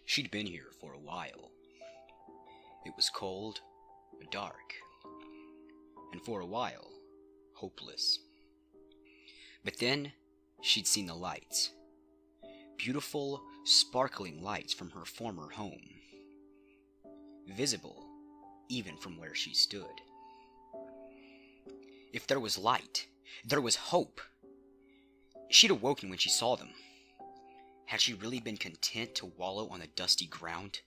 She'd been here for a while. It was cold, dark, and for a while, hopeless. But then, she'd seen the lights. Beautiful, sparkling lights from her former home. Visible, even from where she stood. If there was light, there was hope. She'd awoken when she saw them. Had she really been content to wallow on the dusty ground?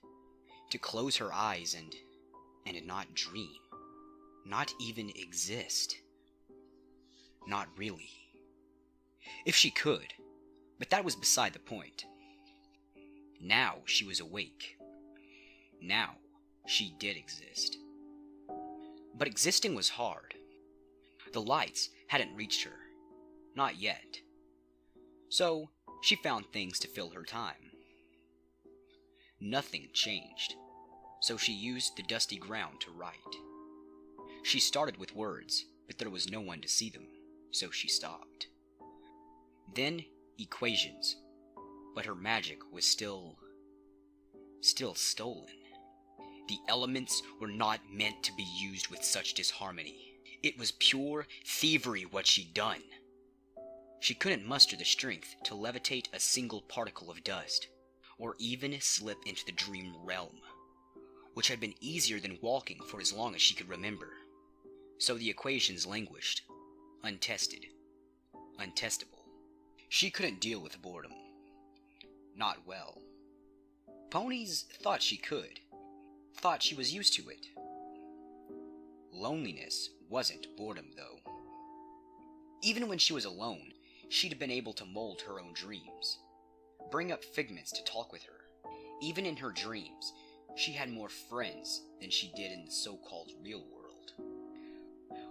To close her eyes and not dream? Not even exist? Not really. If she could, but that was beside the point. Now she was awake. Now she did exist. But existing was hard. The lights hadn't reached her. Not yet. So she found things to fill her time. Nothing changed, so she used the dusty ground to write. She started with words, but there was no one to see them, so she stopped. Then equations, but her magic was still stolen. The elements were not meant to be used with such disharmony. It was pure thievery what she'd done. She couldn't muster the strength to levitate a single particle of dust, or even slip into the dream realm, which had been easier than walking for as long as she could remember. So the equations languished, untested, untestable. She couldn't deal with boredom. Not well. Ponies thought she could, thought she was used to it. Loneliness wasn't boredom, though. Even when she was alone, she'd been able to mold her own dreams, bring up figments to talk with her. Even in her dreams, she had more friends than she did in the so-called real world,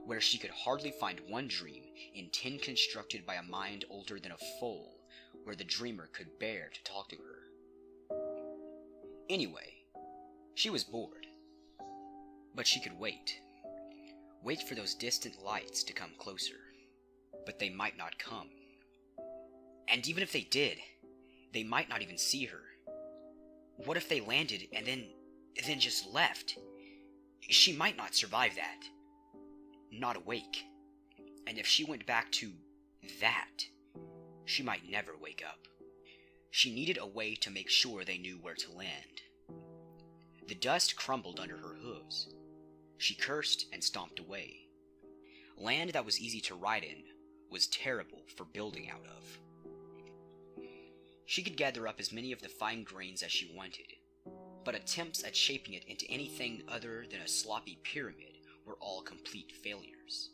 where she could hardly find one dream in 10 constructed by a mind older than a foal, where the dreamer could bear to talk to her. Anyway, she was bored, but she could wait. Wait for those distant lights to come closer, but they might not come. And even if they did, they might not even see her. What if they landed and then just left? She might not survive that. Not awake. And if she went back to that, she might never wake up. She needed a way to make sure they knew where to land. The dust crumbled under her hooves. She cursed and stomped away. Land that was easy to ride in was terrible for building out of. She could gather up as many of the fine grains as she wanted, but attempts at shaping it into anything other than a sloppy pyramid were all complete failures.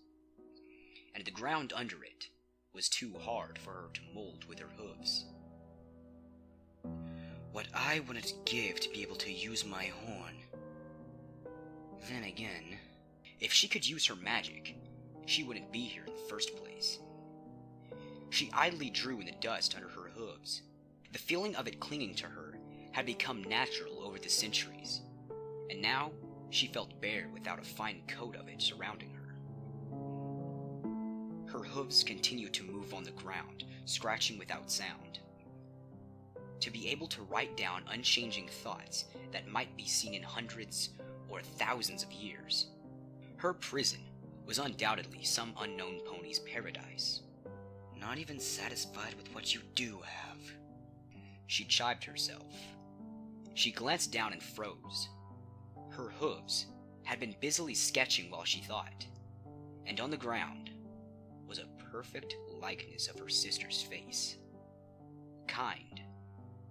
And the ground under it was too hard for her to mold with her hooves. What I wanted to give to be able to use my horn. Then again, if she could use her magic, she wouldn't be here in the first place. She idly drew in the dust under her hooves. The feeling of it clinging to her had become natural over the centuries, and now she felt bare without a fine coat of it surrounding her. Her hooves continued to move on the ground, scratching without sound. To be able to write down unchanging thoughts that might be seen in hundreds or thousands of years. Her prison was undoubtedly some unknown pony's paradise. Not even satisfied with what you do have. She chided herself. She glanced down and froze. Her hooves had been busily sketching while she thought, and on the ground was a perfect likeness of her sister's face. Kind,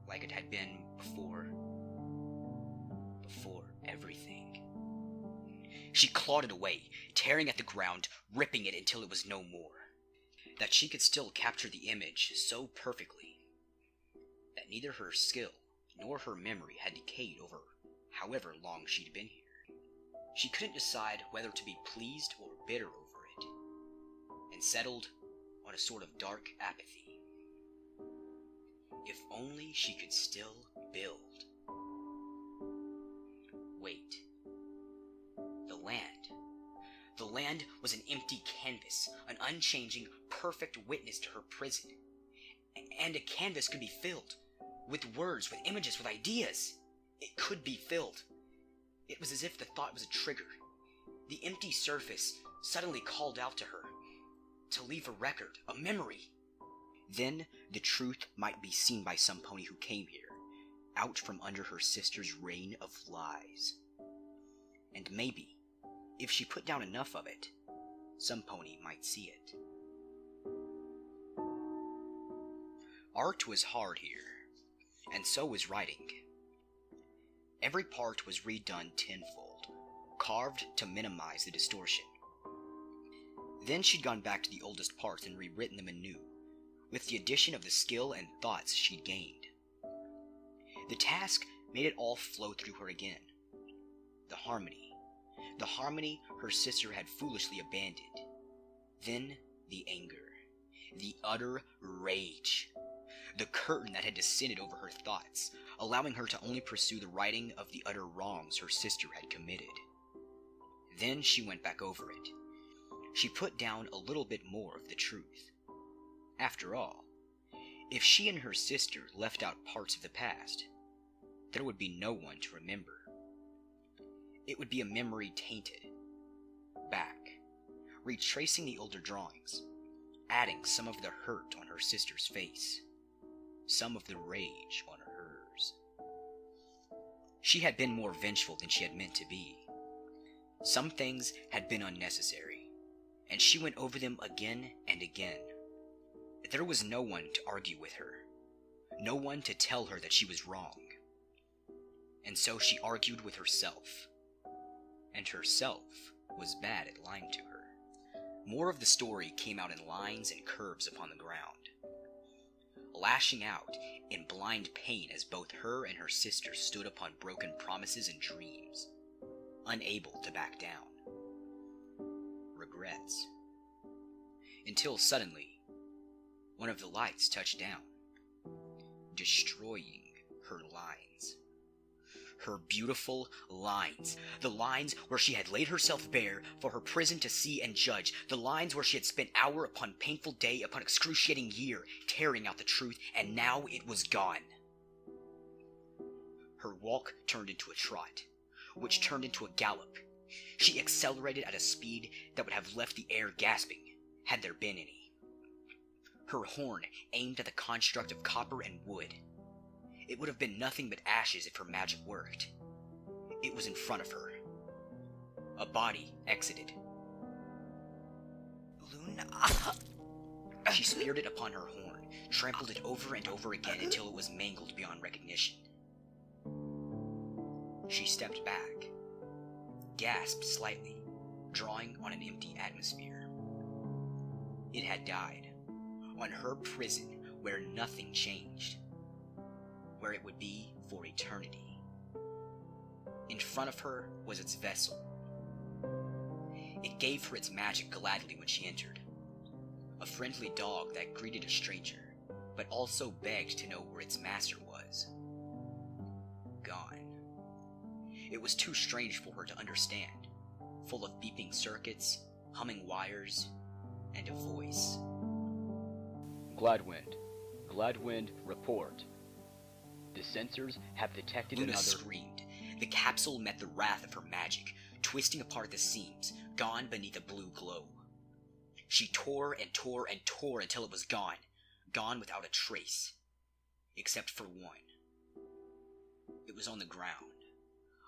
like it had been before everything. She clawed it away, tearing at the ground, ripping it until it was no more. That she could still capture the image so perfectly that neither her skill nor her memory had decayed over however long she'd been here. She couldn't decide whether to be pleased or bitter over it, and settled on a sort of dark apathy. If only she could still build. Wait. The land was an empty canvas, an unchanging, perfect witness to her prison. And a canvas could be filled. with words, with images, with ideas. It could be filled. It was as if the thought was a trigger. The empty surface suddenly called out to her, to leave a record, a memory. Then the truth might be seen by some pony who came here, out from under her sister's reign of lies. And maybe, if she put down enough of it, some pony might see it. Art was hard here, and so was writing. Every part was redone tenfold, carved to minimize the distortion. Then she'd gone back to the oldest parts and rewritten them anew, with the addition of the skill and thoughts she'd gained. The task made it all flow through her again. The harmony her sister had foolishly abandoned. Then the anger, the utter rage, the curtain that had descended over her thoughts, allowing her to only pursue the righting of the utter wrongs her sister had committed. Then she went back over it. She put down a little bit more of the truth. After all, if she and her sister left out parts of the past, there would be no one to remember. It would be a memory tainted. Back, retracing the older drawings, adding some of the hurt on her sister's face, some of the rage on hers. She had been more vengeful than she had meant to be. Some things had been unnecessary, and she went over them again and again. There was no one to argue with her, no one to tell her that she was wrong. And so she argued with herself, and herself was bad at lying to her. More of the story came out in lines and curves upon the ground, lashing out in blind pain as both her and her sister stood upon broken promises and dreams, unable to back down. Regrets. Until suddenly, one of the lights touched down, destroying her lines. Her beautiful lines. The lines where she had laid herself bare for her prison to see and judge. The lines where she had spent hour upon painful day upon excruciating year, tearing out the truth, and now it was gone. Her walk turned into a trot, which turned into a gallop. She accelerated at a speed that would have left the air gasping, had there been any. Her horn aimed at the construct of copper and wood. It would have been nothing but ashes if her magic worked. It was in front of her. A body exited. Luna. She speared it upon her horn, trampled it over and over again until it was mangled beyond recognition. She stepped back, gasped slightly, drawing on an empty atmosphere. It had died, on her prison where nothing changed, where it would be for eternity. In front of her was its vessel. It gave her its magic gladly when she entered. A friendly dog that greeted a stranger, but also begged to know where its master was. Gone. It was too strange for her to understand, full of beeping circuits, humming wires, and a voice. Gladwind, report. The sensors have detected Luna another... screamed. The capsule met the wrath of her magic, twisting apart at the seams, gone beneath a blue glow. She tore and tore and tore until it was gone without a trace, except for one. It was on the ground,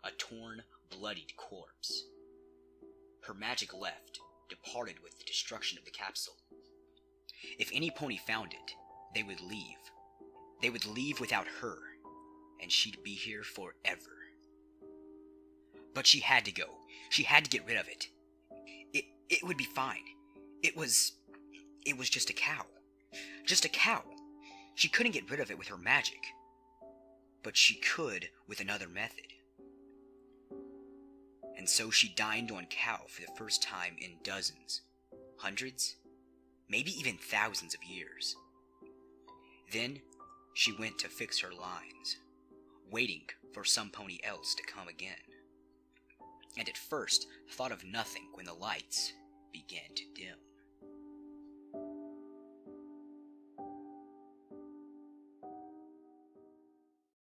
a torn, bloodied corpse. Her magic left, departed with the destruction of the capsule. If any pony found it, they would leave. They would leave without her, and she'd be here forever. But she had to go. She had to get rid of it. It would be fine. It was just a cow. Just a cow. She couldn't get rid of it with her magic. But she could with another method. And so she dined on cow for the first time in dozens, hundreds, maybe even thousands of years. Then she went to fix her lines, waiting for some pony else to come again. And at first thought of nothing when the lights began.